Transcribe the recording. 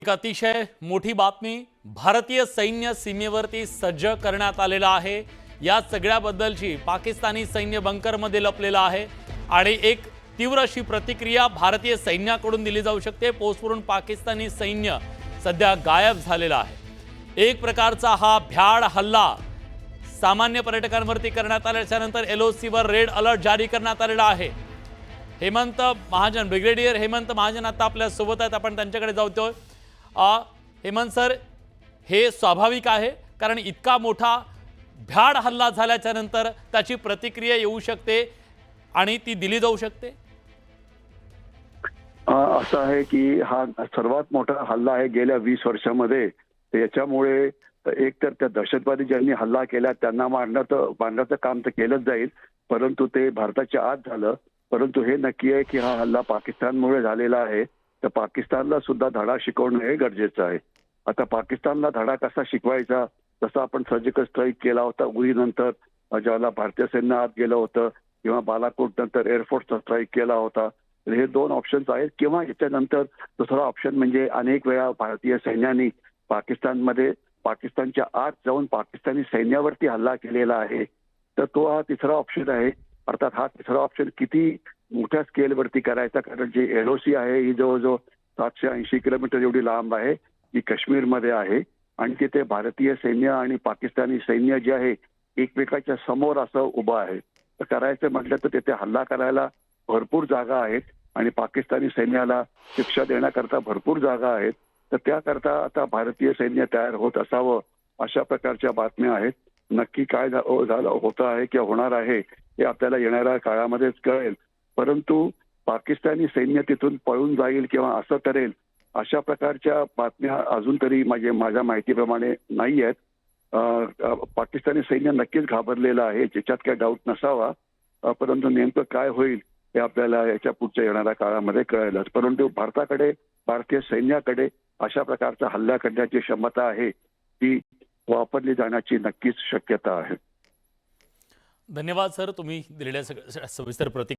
एक अतिशय मोठी बातमी भारतीय सैन्य सीमेवरती सज्ज करण्यात आलेला आहे। या सगळ्याबद्दलची पाकिस्तानी सैन्य बंकरमध्ये लपलेला आहे आणि एक तीव्र अशी प्रतिक्रिया भारतीय सैन्याकडून दिली जाऊ शकते। पोचवरून पाकिस्तानी सैन्य सध्या गायब झालेला आहे। एक प्रकारचा हा भ्याड हल्ला सामान्य पर्यटकांवरती करण्यात आल्याच्या नंतर एलओसी वर रेड अलर्ट जारी करण्यात आलेला आहे। हेमंत महाजन, ब्रिगेडियर हेमंत महाजन आता आपल्या सोबत आहेत, आपण त्यांच्याकडे जाऊतोय। हेमंत सर, हे स्वाभाविक आहे कारण इतका मोठा भ्याड हल्ला झाल्याच्या नंतर त्याची प्रतिक्रिया येऊ शकते आणि ती दिली जाऊ शकते। असं आहे की हा सर्वात मोठा हल्ला आहे गेल्या 20 वर्षांमध्ये। याच्यामुळे एक तर त्या दहशतवादी ज्यांनी हल्ला केला त्यांना मारण्याचं काम तर केलंच जाईल, परंतु ते भारताच्या आत झालं। परंतु हे नक्की आहे की हा हल्ला पाकिस्तानमुळे झालेला आहे, तर पाकिस्तानला सुद्धा धडा शिकवणं हे गरजेचं आहे। आता पाकिस्तानला धडा कसा शिकवायचा, जसं आपण सर्जिकल स्ट्राईक केला होता उरीनंतर, ज्याला भारतीय सैन्य आत गेलं होतं, किंवा बालाकोट नंतर एअरफोर्सचा स्ट्राईक केला होता। तर हे दोन ऑप्शन्स आहेत, किंवा याच्यानंतर दुसरा ऑप्शन म्हणजे अनेक वेळा भारतीय सैन्याने पाकिस्तानच्या आत जाऊन पाकिस्तानी सैन्यावरती हल्ला केलेला आहे। तर तो हा तिसरा ऑप्शन आहे। अर्थात हा तिसरा ऑप्शन किती मोठ्या स्केलवरती करायचा, कारण जी एलओसी आहे ही जवळजवळ 780 किलोमीटर एवढी लांब आहे, जी काश्मीरमध्ये आहे, आणि तिथे भारतीय सैन्य आणि पाकिस्तानी सैन्य जे आहे एकमेकाच्या समोर असं उभं आहे। तर करायचं म्हटलं तर तिथे हल्ला करायला भरपूर जागा आहेत आणि पाकिस्तानी सैन्याला शिक्षा देण्याकरता भरपूर जागा आहेत। तर त्याकरता आता भारतीय सैन्य तयार होत असावं अशा प्रकारच्या बातम्या आहेत। नक्की काय झालं होतं आहे किंवा होणार आहे हे आपल्याला येणाऱ्या काळामध्येच कळेल, परंतु पाकिस्तानी सैन्य तिथून पळून जाईल किंवा असं करेल अशा प्रकारच्या बातम्या अजून तरी माझ्या माहितीप्रमाणे नाही आहेत। पाकिस्तानी सैन्य नक्कीच घाबरलेलं आहे, ज्याच्यात काही डाऊट नसावा, परंतु नेमकं काय होईल हे आपल्याला याच्या पुढच्या येणाऱ्या काळामध्ये कळेलच। परंतु भारतीय सैन्याकडे अशा प्रकारचा हल्ला करण्याची क्षमता आहे, ती वापरली जाण्याची नक्कीच शक्यता आहे। धन्यवाद सर, तुम्ही दिलेल्या सविस्तर प्रतिक्रिया